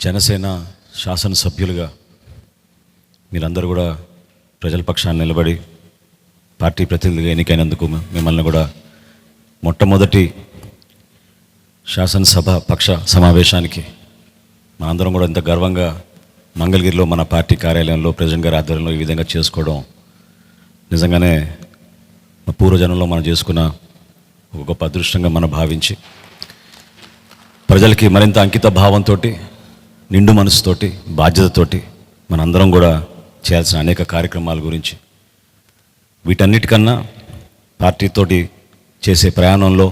జనసేన శాసనసభ్యులుగా మీరందరూ కూడా ప్రజల పక్షాన్ని నిలబడి పార్టీ ప్రతినిధిగా ఎన్నికైనందుకు మిమ్మల్ని కూడా మొట్టమొదటి శాసనసభ పక్ష సమావేశానికి మనందరం కూడా ఇంత గర్వంగా మంగళగిరిలో మన పార్టీ కార్యాలయంలో ప్రెసిడెంట్ గారి ఆధ్వర్యంలో ఈ విధంగా చేసుకోవడం నిజంగానే పూర్వజనంలో మనం చేసుకున్న ఒక గొప్ప అదృష్టంగా మనం భావించి ప్రజలకి మరింత అంకిత భావంతో నిండు మనసుతోటి బాధ్యతతోటి మనందరం కూడా చేయాల్సిన అనేక కార్యక్రమాల గురించి వీటన్నిటికన్నా పార్టీతోటి చేసే ప్రయాణంలో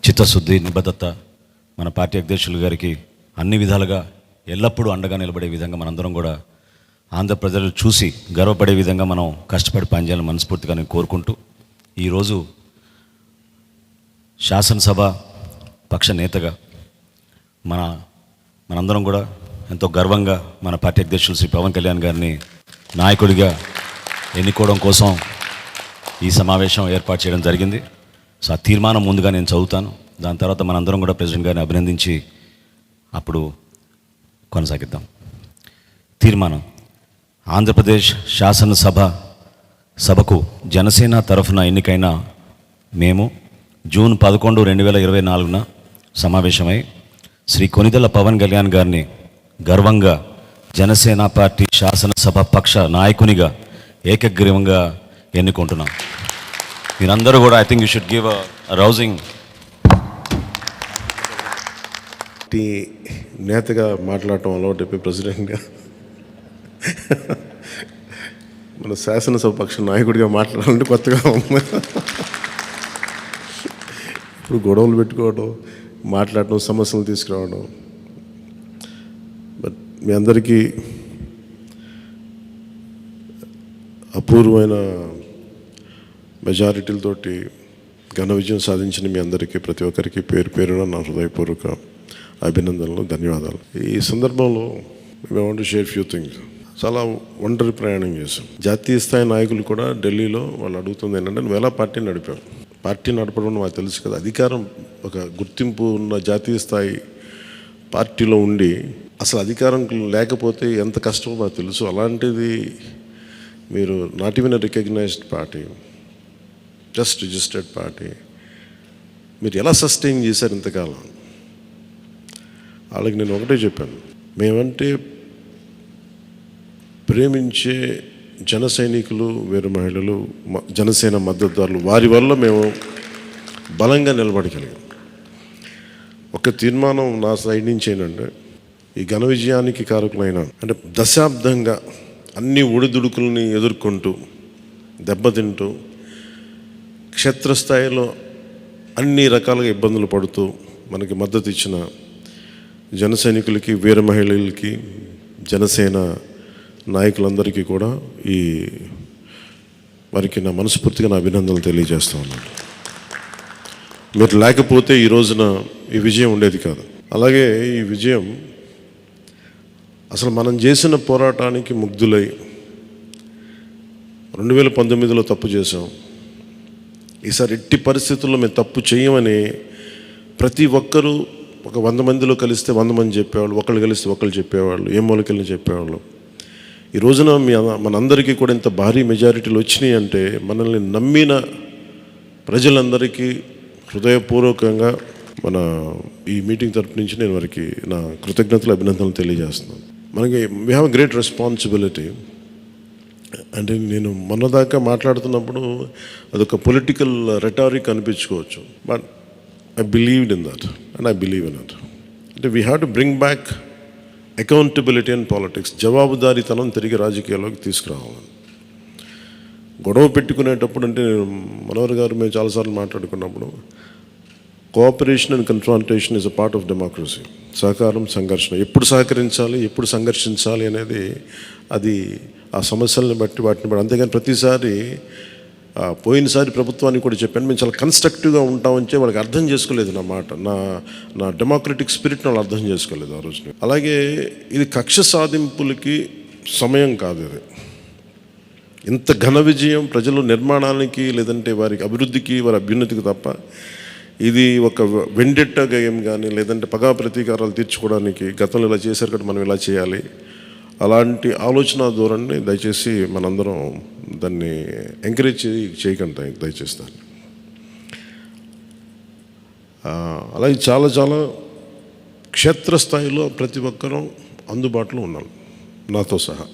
చిత్తశుద్ధి నిబద్ధత మన పార్టీ అధ్యక్షులు గారికి అన్ని విధాలుగా ఎల్లప్పుడూ అండగా నిలబడే విధంగా మనందరం కూడా ఆంధ్ర ప్రజలు చూసి గర్వపడే విధంగా మనం కష్టపడి పనిచేయాలని మనస్ఫూర్తిగా నేను కోరుకుంటూ ఈరోజు శాసనసభ పక్ష నేతగా మనందరం కూడా ఎంతో గర్వంగా మన పార్టీ అధ్యక్షులు శ్రీ పవన్ కళ్యాణ్ గారిని నాయకుడిగా ఎన్నుకోవడం కోసం ఈ సమావేశం ఏర్పాటు చేయడం జరిగింది. సో ఆ తీర్మానం ముందుగా నేను చదువుతాను. దాని తర్వాత మనందరం కూడా ప్రెసిడెంట్ గారిని అభినందించి అప్పుడు కొనసాగిద్దాం. తీర్మానం: ఆంధ్రప్రదేశ్ శాసనసభకు జనసేన తరఫున ఎన్నికైన మేము జూన్ 11, 2024 సమావేశమై శ్రీ కొనిదెల పవన్ కళ్యాణ్ గారిని గర్వంగా జనసేన పార్టీ శాసనసభ పక్ష నాయకునిగా ఏకగ్రీవంగా ఎన్నుకుంటున్నాం. మీరందరూ కూడా I think you should give a rousing. నేతగా మాట్లాడటం అలవాటు ప్రెసిడెంట్గా మన శాసనసభ పక్ష నాయకుడిగా మాట్లాడాలంటే కొత్తగా ఉంది. ఇప్పుడు గొడవలు పెట్టుకోవడం, మాట్లాడటం, సమస్యలు తీసుకురావడం. బట్ మీ అందరికీ అపూర్వమైన మెజారిటీలతోటి ఘన విజయం సాధించిన మీ అందరికీ ప్రతి ఒక్కరికి పేరు పేరున నా హృదయపూర్వక అభినందనలు, ధన్యవాదాలు. ఈ సందర్భంలో మేము want to share few things. చాలా ఒంటరి ప్రయాణం చేశాం. జాతీయ స్థాయి నాయకులు కూడా ఢిల్లీలో వాళ్ళు అడుగుతుంది ఏంటంటే, నువ్వు ఎలా పార్టీ నడిపావు? పార్టీ నడపడం మాకు తెలుసు కదా, అధికారం ఒక గుర్తింపు ఉన్న జాతీయ స్థాయి పార్టీలో ఉండి అసలు అధికారం లేకపోతే ఎంత కష్టమో మాకు తెలుసు. అలాంటిది మీరు not even recognised party, just registered party, మీరు ఎలా సస్టైన్ చేశారు ఇంతకాలం? వాళ్ళకి నేను ఒకటే చెప్పాను, మేమంటే ప్రేమించే జన సైనికులు, వీర మహిళలు, జనసేన మద్దతుదారులు, వారి వల్ల మేము బలంగా నిలబడగలిగాం. ఒక తీర్మానం నా సైడ్ నుంచి ఏంటంటే, ఈ ఘన విజయానికి కారకులైన అంటే దశాబ్దంగా అన్ని ఒడిదుడుకుల్ని ఎదుర్కొంటూ దెబ్బతింటూ క్షేత్రస్థాయిలో అన్ని రకాలుగా ఇబ్బందులు పడుతూ మనకి మద్దతు ఇచ్చిన జన సైనికులకి, వీర మహిళలకి, జనసేన నాయకులందరికీ కూడా వారికి నా మనస్ఫూర్తిగా నా అభినందనలు తెలియజేస్తూ ఉన్నాను. మీరు లేకపోతే ఈ రోజున ఈ విజయం ఉండేది కాదు. అలాగే ఈ విజయం అసలు మనం చేసిన పోరాటానికి ముగ్ధులై 2019లో తప్పు చేసాం, ఈసారి ఎట్టి పరిస్థితుల్లో మేము తప్పు చేయమని ప్రతి ఒక్కరూ ఒక 100 మందిలో కలిస్తే 100 మంది చెప్పేవాళ్ళు, ఒకళ్ళు కలిస్తే ఒకళ్ళు చెప్పేవాళ్ళు, ఏ మూలకెళ్ళి చెప్పేవాళ్ళు. ఈ రోజున మనందరికీ కూడా ఇంత భారీ మెజారిటీలు వచ్చినాయి అంటే మనల్ని నమ్మిన ప్రజలందరికీ హృదయపూర్వకంగా మన ఈ మీటింగ్ తరపు నుంచి నేను వారికి నా కృతజ్ఞతలు, అభినందనలు తెలియజేస్తున్నాను. మనకి వీ హ్యావ్ గ్రేట్ రెస్పాన్సిబిలిటీ. అంటే నేను మొన్నదాకా మాట్లాడుతున్నప్పుడు అదొక పొలిటికల్ రెటారిక్ అనిపించుకోవచ్చు, but I believed in that and I believe in it. అంటే we have to bring back accountability in politics. జవాబుదారీతనం తిరిగి రాజకీయాల్లోకి తీసుకురావాలి. గొడవ పెట్టుకునేటప్పుడు అంటే మనోహర్ గారు మేము చాలాసార్లు మాట్లాడుకున్నప్పుడు cooperation and confrontation is a part of democracy. సహకారం, సంఘర్షణ, ఎప్పుడు సహకరించాలి, ఎప్పుడు సంఘర్షించాలి అనేది అది ఆ సమస్యలను బట్టి వాటిని బట్టి. అంతేగాని ప్రతిసారి పోయినసారి ప్రభుత్వానికి కూడా చెప్పాను, మేము చాలా కన్స్ట్రక్టివ్గా ఉంటామని వాళ్ళకి అర్థం చేసుకోలేదు నా మాట, నా డెమోక్రటిక్ స్పిరిట్ని వాళ్ళు అర్థం చేసుకోలేదు ఆ రోజున. అలాగే ఇది కక్ష సాధింపులకి సమయం కాదు. ఇది ఇంత ఘన విజయం ప్రజల నిర్మాణానికి లేదంటే వారికి అభివృద్ధికి, వారి అభ్యున్నతికి తప్ప ఇది ఒక వెండెట్టా గేమ్ కానీ లేదంటే పగా ప్రతీకారాలు తీర్చుకోవడానికి గతంలో ఇలా చేశారు కదా మనం ఇలా చేయాలి అలాంటి ఆలోచన ధోరణిని దయచేసి మనందరం దాన్ని ఎంకరేజ్ చేయకండి దయచేసి దాన్ని. అలాగే చాలా చాలా క్షేత్రస్థాయిలో ప్రతి ఒక్కరూ అందుబాటులో ఉన్నాం నాతో సహా.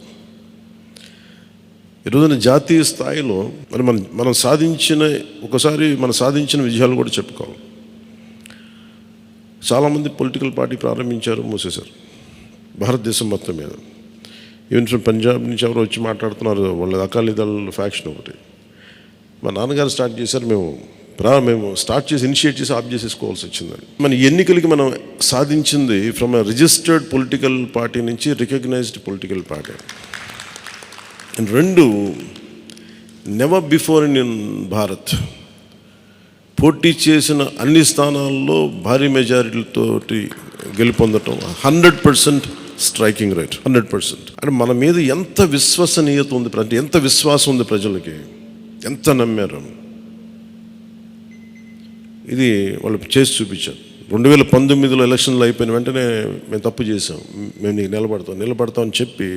ఈరోజున జాతీయ స్థాయిలో మరి మనం సాధించిన విజయాలు కూడా చెప్పుకోవాలి. చాలామంది పొలిటికల్ పార్టీ ప్రారంభించారు, మూసేశారు భారతదేశం మొత్తం మీద. ఈవెన్ ఫ్రమ్ పంజాబ్ నుంచి ఎవరు వచ్చి మాట్లాడుతున్నారు, వాళ్ళ అకాలీదళ్ ఫ్యాక్షన్ ఒకటి. మా నాన్నగారు స్టార్ట్ చేశారు, మేము స్టార్ట్ చేసి ఇనిషియేట్ చేసి ఆఫ్ చేసేసుకోవాల్సి వచ్చిందని. మన ఎన్నికలకి మనం సాధించింది from a registered political party నుంచి రికగ్నైజ్డ్ పొలిటికల్ పార్టీ. అండ్ రెండు, నెవర్ బిఫోర్ ఇన్ భారత్ పోటీ చేసిన అన్ని స్థానాల్లో భారీ మెజారిటీలతోటి గెలుపొందటం 100% స్ట్రైకింగ్ రేట్, 100%. అంటే మన మీద ఎంత విశ్వసనీయత ఉంది, అంటే ఎంత విశ్వాసం ఉంది ప్రజలకి, ఎంత నమ్మారు, ఇది వాళ్ళు చేసి చూపించారు. 2019లో ఎలక్షన్లు అయిపోయిన వెంటనే మేము తప్పు చేసాం, మేము నీకు నిలబడతామని చెప్పి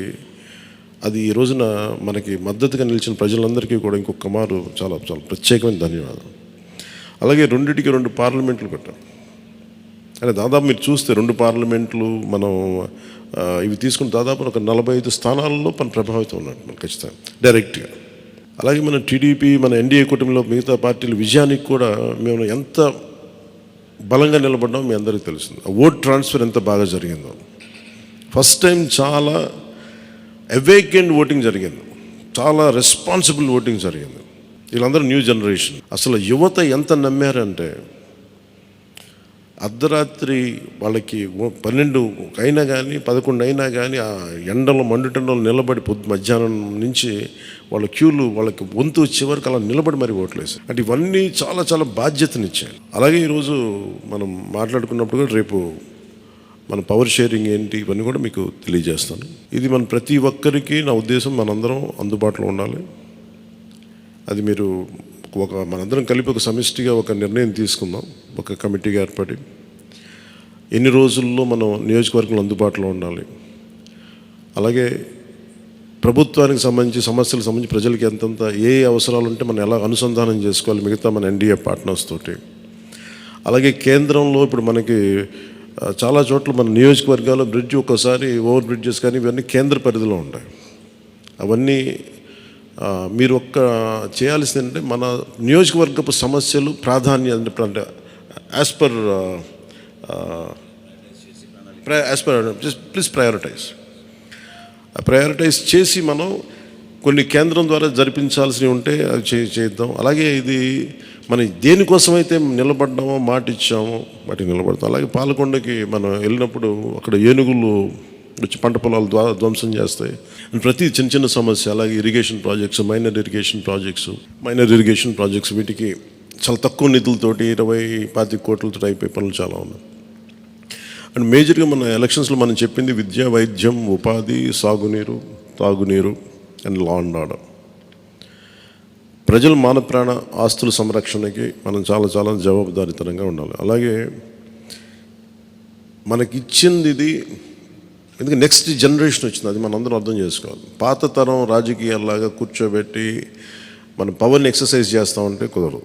అది ఈ రోజున మనకి మద్దతుగా నిలిచిన ప్రజలందరికీ కూడా ఇంకొక మారు చాలా చాలా ప్రత్యేకమైన ధన్యవాదాలు. అలాగే 2 పార్లమెంట్లు పెట్టాం. అంటే దాదాపు మీరు చూస్తే 2 పార్లమెంట్లు మనం ఇవి తీసుకుని దాదాపు ఒక 45 స్థానాల్లో మనం ప్రభావితం ఉన్నట్టు మనం ఖచ్చితంగా డైరెక్ట్గా. అలాగే మన టీడీపీ, మన ఎన్డీఏ కూటమిలో మిగతా పార్టీల విజయానికి కూడా మేము ఎంత బలంగా నిలబడ్డామో మీ అందరికీ తెలిసింది. ఓట్ ట్రాన్స్ఫర్ ఎంత బాగా జరిగిందో, ఫస్ట్ టైం చాలా అవేకెండ్ ఓటింగ్ జరిగింది, చాలా రెస్పాన్సిబుల్ ఓటింగ్ జరిగింది. వీళ్ళందరూ న్యూ జనరేషన్. అసలు యువత ఎంత నమ్మారంటే అర్ధరాత్రి వాళ్ళకి 12 అయినా కానీ 11 అయినా కానీ ఆ ఎండలో మండుటెండలో నిలబడి మధ్యాహ్నం నుంచి వాళ్ళ క్యూలు వాళ్ళకి వంతు వచ్చే వరకు అలా నిలబడి మరి ఓట్లేసారు. అంటే ఇవన్నీ చాలా చాలా బాధ్యతనిచ్చాయి. అలాగే ఈరోజు మనం మాట్లాడుకున్నప్పుడు కూడా రేపు మన పవర్ షేరింగ్ ఏంటి ఇవన్నీ కూడా మీకు తెలియజేస్తాను. ఇది మన ప్రతి ఒక్కరికి నా ఉద్దేశం మనందరం అందుబాటులో ఉండాలి. అది మీరు మనందరం కలిపి ఒక సమిష్టిగా ఒక నిర్ణయం తీసుకుందాం, ఒక కమిటీగా ఏర్పడి ఎన్ని రోజుల్లో మనం నియోజకవర్గంలో అందుబాటులో ఉండాలి. అలాగే ప్రభుత్వానికి సంబంధించి సమస్యలకు సంబంధించి ప్రజలకి ఎంతంత ఏ అవసరాలు ఉంటే మనం ఎలా అనుసంధానం చేసుకోవాలి మిగతా మన ఎన్డీఏ పార్ట్నర్స్ తోటి. అలాగే కేంద్రంలో ఇప్పుడు మనకి చాలా చోట్ల మన నియోజకవర్గాల్లో బ్రిడ్జ్ ఒక్కోసారి ఓవర్ బ్రిడ్జెస్ కానీ ఇవన్నీ కేంద్ర పరిధిలో ఉంటాయి. అవన్నీ మీరు చేయాల్సింది అంటే మన నియోజకవర్గపు సమస్యలు ప్రాధాన్యత అంటే యాజ్ పర్ ప్లీజ్ ప్రయారిటైజ్ చేసి మనం కొన్ని కేంద్రం ద్వారా జరిపించాల్సినవి ఉంటే అది చేద్దాం. అలాగే ఇది మనం దేనికోసమైతే నిలబడ్డామో మాట ఇచ్చామో వాటికి నిలబడతాం. అలాగే పాలకొండకి మనం వెళ్ళినప్పుడు అక్కడ ఏనుగులు వచ్చి పంట పొలాలు ధ్వంసం చేస్తాయి. ప్రతి చిన్న సమస్య. అలాగే irrigation projects, minor irrigation projects వీటికి చాలా తక్కువ నిధులతోటి 20-25 కోట్లతో అయిపోయే పనులు చాలా ఉన్నాయి. అండ్ మేజర్గా మన ఎలక్షన్స్లో మనం చెప్పింది విద్య, వైద్యం, ఉపాధి, సాగునీరు, తాగునీరు అండ్ లా అండ్ ఆర్డర్. ప్రజల మాన ప్రాణ ఆస్తుల సంరక్షణకి మనం చాలా చాలా జవాబుదారీతనంగా ఉండాలి. అలాగే మనకిచ్చింది ఇది, ఎందుకంటే నెక్స్ట్ జనరేషన్ వచ్చింది, అది మనందరం అర్థం చేసుకోవాలి. పాత తరం రాజకీయాల్లాగా కూర్చోబెట్టి మనం పవర్ని ఎక్సర్సైజ్ చేస్తామంటే కుదరదు.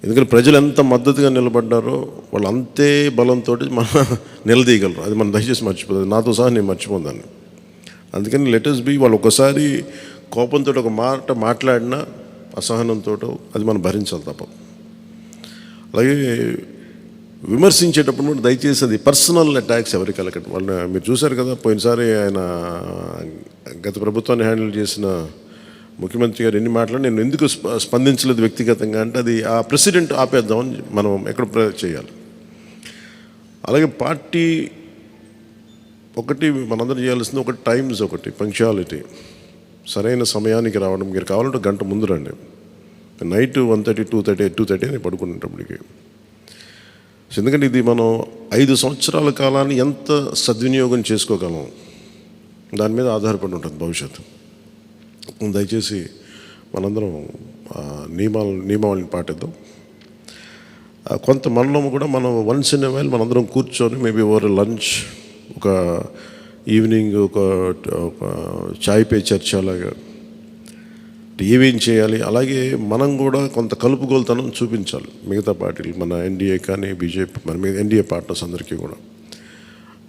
ఎందుకంటే ప్రజలు ఎంత మద్దతుగా నిలబడ్డారో వాళ్ళు అంతే బలంతో మనం నిలదీయగలరు. అది మనం దయచేసి మర్చిపోతుంది. నాతో సహా నేను మర్చిపోదాన్ని. అందుకని లెటర్స్ బి వాళ్ళు ఒకసారి కోపంతో ఒక మాట మాట్లాడినా అసహనంతో అది మనం భరించాలి తప్ప. అలాగే విమర్శించేటప్పుడు కూడా దయచేసి అది పర్సనల్ అటాక్స్ ఎవరికి వెళ్ళకండి. వాళ్ళని మీరు చూశారు కదా, పోయినసారి ఆయన గత ప్రభుత్వాన్ని హ్యాండిల్ చేసిన ముఖ్యమంత్రి గారు ఎన్ని మాట్లాడి నేను ఎందుకు స్పందించలేదు వ్యక్తిగతంగా అంటే అది ఆ ప్రెసిడెంట్ ఆపేద్దామని మనం ఎక్కడ చేయాలి. అలాగే పార్టీ ఒకటి మనందరం చేయాల్సింది ఒకటి టైమ్స్, ఒకటి పంక్చువాలిటీ, సరైన సమయానికి రావడం. మీరు కావాలంటే గంట ముందు రండి. నైట్ 1:30, 2:30 అని పడుకునేటప్పటికి. ఎందుకంటే ఇది మనం 5 సంవత్సరాల కాలాన్ని ఎంత సద్వినియోగం చేసుకోగలం దాని మీద ఆధారపడి ఉంటుంది భవిష్యత్తు. దయచేసి మనందరం నియమావళిని పాటిద్దాం. కొంత మనలో కూడా మనం వన్స్ ఇన్ ఎ వైల్ మనందరం కూర్చొని మేబీ ఓవర్ లంచ్, ఒక ఈవినింగ్ ఒక చాయ్ పే చర్చ అలాగా ఏమేం చేయాలి, అలాగే మనం కూడా కొంత కలుపుగోలుతనం చూపించాలి మిగతా పార్టీలు, మన ఎన్డీఏ కానీ బీజేపీ, మన మీద ఎన్డీఏ పార్ట్నర్స్ అందరికీ కూడా.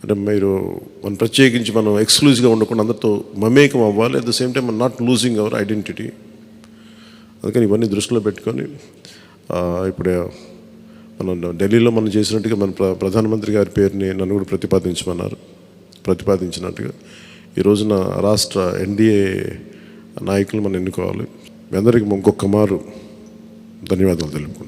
అంటే మీరు మనం ప్రత్యేకించి మనం ఎక్స్క్లూజివ్గా ఉండకుండా అందరితో మమేకం అవ్వాలి, అట్ ద సేమ్ టైం మనం నాట్ లూజింగ్ అవర్ ఐడెంటిటీ. అందుకని ఇవన్నీ దృష్టిలో పెట్టుకొని ఇప్పుడు మనం ఢిల్లీలో మనం చేసినట్టుగా మన ప్రధానమంత్రి గారి పేరుని నన్ను కూడా ప్రతిపాదించినట్టుగా ఈ రోజున రాష్ట్ర ఎన్డీఏ నాయకులు మనం ఎన్నుకోవాలి. మీ అందరికీ ఇంకొక మారు ధన్యవాదాలు తెలుపుకుంటాం.